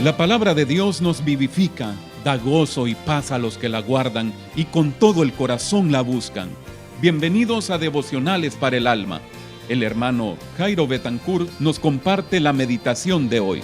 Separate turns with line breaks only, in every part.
La palabra de Dios nos vivifica, da gozo y paz a los que la guardan y con todo el corazón la buscan. Bienvenidos a Devocionales para el Alma. El hermano Jairo Betancourt nos comparte la meditación de hoy.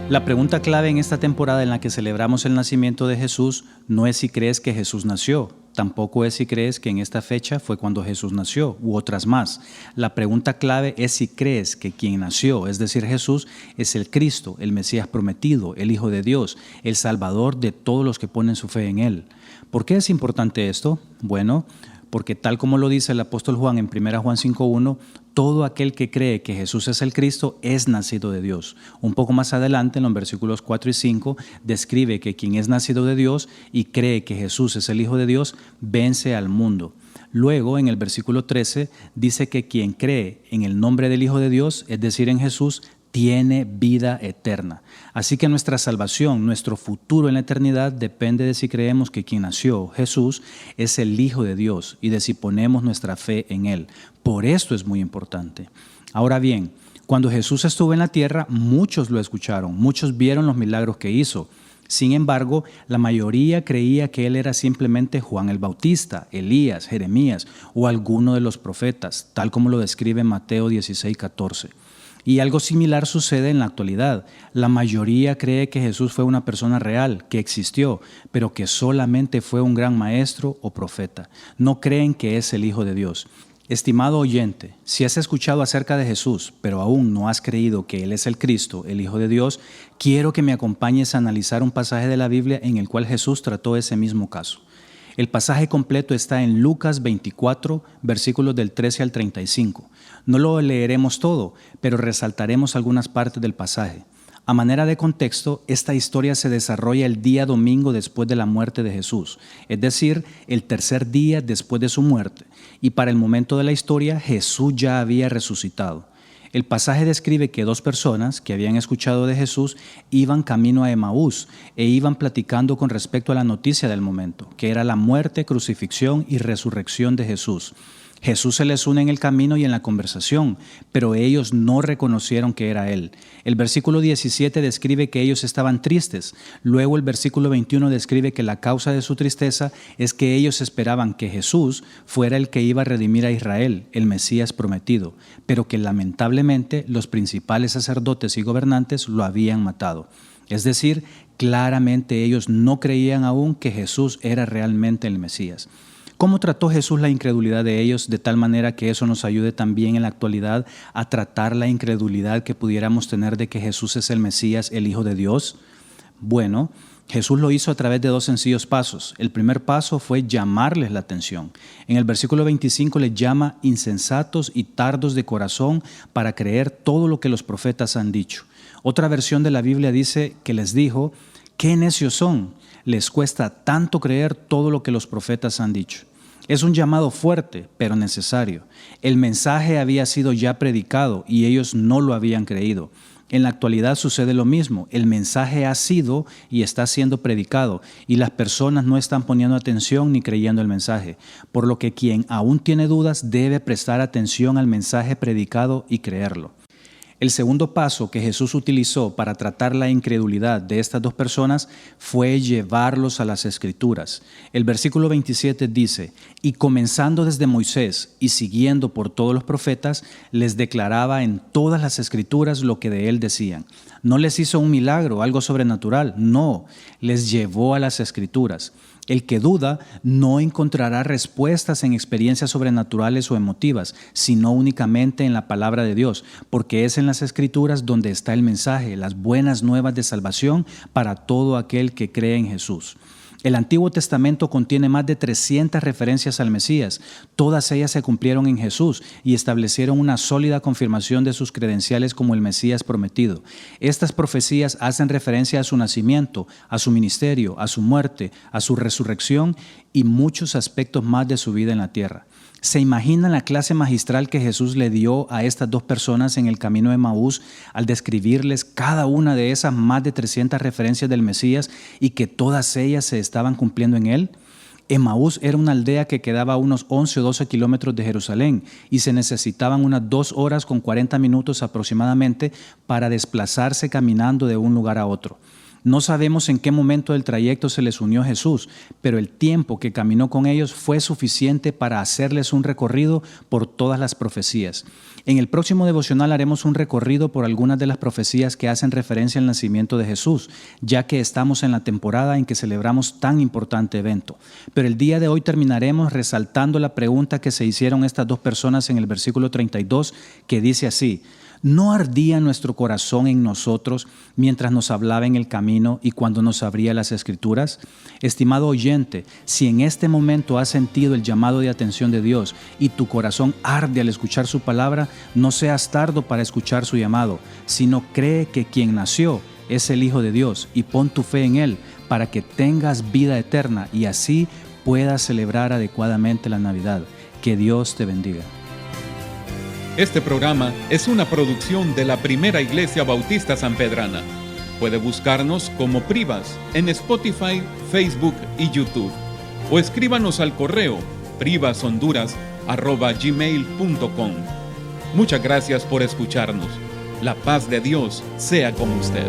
La pregunta clave en esta temporada en la que celebramos el nacimiento de Jesús no es si crees que Jesús nació, tampoco es si crees que en esta fecha fue cuando Jesús nació, u otras más. La pregunta clave es si crees que quien nació, es decir, Jesús, es el Cristo, el Mesías prometido, el Hijo de Dios, el Salvador de todos los que ponen su fe en Él. ¿Por qué es importante esto? Bueno, porque tal como lo dice el apóstol Juan en 1 Juan 5:1, todo aquel que cree que Jesús es el Cristo es nacido de Dios. Un poco más adelante, en los versículos 4 y 5, describe que quien es nacido de Dios y cree que Jesús es el Hijo de Dios, vence al mundo. Luego, en el versículo 13, dice que quien cree en el nombre del Hijo de Dios, es decir, en Jesús, tiene vida eterna. Así que nuestra salvación, nuestro futuro en la eternidad depende de si creemos que quien nació, Jesús, es el Hijo de Dios y de si ponemos nuestra fe en Él. Por esto es muy importante. Ahora bien, cuando Jesús estuvo en la tierra, muchos lo escucharon, muchos vieron los milagros que hizo. Sin embargo, la mayoría creía que Él era simplemente Juan el Bautista, Elías, Jeremías o alguno de los profetas, tal como lo describe Mateo 16:14. Y algo similar sucede en la actualidad. La mayoría cree que Jesús fue una persona real, que existió, pero que solamente fue un gran maestro o profeta. No creen que es el Hijo de Dios. Estimado oyente, si has escuchado acerca de Jesús, pero aún no has creído que Él es el Cristo, el Hijo de Dios, quiero que me acompañes a analizar un pasaje de la Biblia en el cual Jesús trató ese mismo caso. El pasaje completo está en Lucas 24, versículos del 13 al 35. No lo leeremos todo, pero resaltaremos algunas partes del pasaje. A manera de contexto, esta historia se desarrolla el día domingo después de la muerte de Jesús, es decir, el tercer día después de su muerte. Y para el momento de la historia, Jesús ya había resucitado. El pasaje describe que dos personas que habían escuchado de Jesús iban camino a Emaús e iban platicando con respecto a la noticia del momento, que era la muerte, crucifixión y resurrección de Jesús. Jesús se les une en el camino y en la conversación, pero ellos no reconocieron que era Él. El versículo 17 describe que ellos estaban tristes. Luego el versículo 21 describe que la causa de su tristeza es que ellos esperaban que Jesús fuera el que iba a redimir a Israel, el Mesías prometido, pero que lamentablemente los principales sacerdotes y gobernantes lo habían matado. Es decir, claramente ellos no creían aún que Jesús era realmente el Mesías. ¿Cómo trató Jesús la incredulidad de ellos de tal manera que eso nos ayude también en la actualidad a tratar la incredulidad que pudiéramos tener de que Jesús es el Mesías, el Hijo de Dios? Bueno, Jesús lo hizo a través de dos sencillos pasos. El primer paso fue llamarles la atención. En el versículo 25 les llama insensatos y tardos de corazón para creer todo lo que los profetas han dicho. Otra versión de la Biblia dice que les dijo, ¡qué necios son! Les cuesta tanto creer todo lo que los profetas han dicho. Es un llamado fuerte, pero necesario. El mensaje había sido ya predicado y ellos no lo habían creído. En la actualidad sucede lo mismo. El mensaje ha sido y está siendo predicado y las personas no están poniendo atención ni creyendo el mensaje. Por lo que quien aún tiene dudas debe prestar atención al mensaje predicado y creerlo. El segundo paso que Jesús utilizó para tratar la incredulidad de estas dos personas fue llevarlos a las Escrituras. El versículo 27 dice, y comenzando desde Moisés y siguiendo por todos los profetas, les declaraba en todas las Escrituras lo que de él decían. No les hizo un milagro, algo sobrenatural, no, les llevó a las Escrituras. El que duda no encontrará respuestas en experiencias sobrenaturales o emotivas, sino únicamente en la palabra de Dios, porque es en las Escrituras donde está el mensaje, las buenas nuevas de salvación para todo aquel que cree en Jesús. El Antiguo Testamento contiene más de 300 referencias al Mesías. Todas ellas se cumplieron en Jesús y establecieron una sólida confirmación de sus credenciales como el Mesías prometido. Estas profecías hacen referencia a su nacimiento, a su ministerio, a su muerte, a su resurrección y muchos aspectos más de su vida en la tierra. ¿Se imaginan la clase magistral que Jesús le dio a estas dos personas en el camino de Emaús al describirles cada una de esas más de 300 referencias del Mesías y que todas ellas se estaban cumpliendo en él? Emaús era una aldea que quedaba a unos 11 o 12 kilómetros de Jerusalén y se necesitaban unas 2 horas con 40 minutos aproximadamente para desplazarse caminando de un lugar a otro. No sabemos en qué momento del trayecto se les unió Jesús, pero el tiempo que caminó con ellos fue suficiente para hacerles un recorrido por todas las profecías. En el próximo devocional haremos un recorrido por algunas de las profecías que hacen referencia al nacimiento de Jesús, ya que estamos en la temporada en que celebramos tan importante evento. Pero el día de hoy terminaremos resaltando la pregunta que se hicieron estas dos personas en el versículo 32, que dice así: ¿no ardía nuestro corazón en nosotros mientras nos hablaba en el camino y cuando nos abría las Escrituras? Estimado oyente, si en este momento has sentido el llamado de atención de Dios y tu corazón arde al escuchar su palabra, no seas tardo para escuchar su llamado, sino cree que quien nació es el Hijo de Dios y pon tu fe en Él para que tengas vida eterna y así puedas celebrar adecuadamente la Navidad. Que Dios te bendiga.
Este programa es una producción de la Primera Iglesia Bautista Sanpedrana. Puede buscarnos como Privas en Spotify, Facebook y YouTube. O escríbanos al correo privashonduras@gmail.com. Muchas gracias por escucharnos. La paz de Dios sea con usted.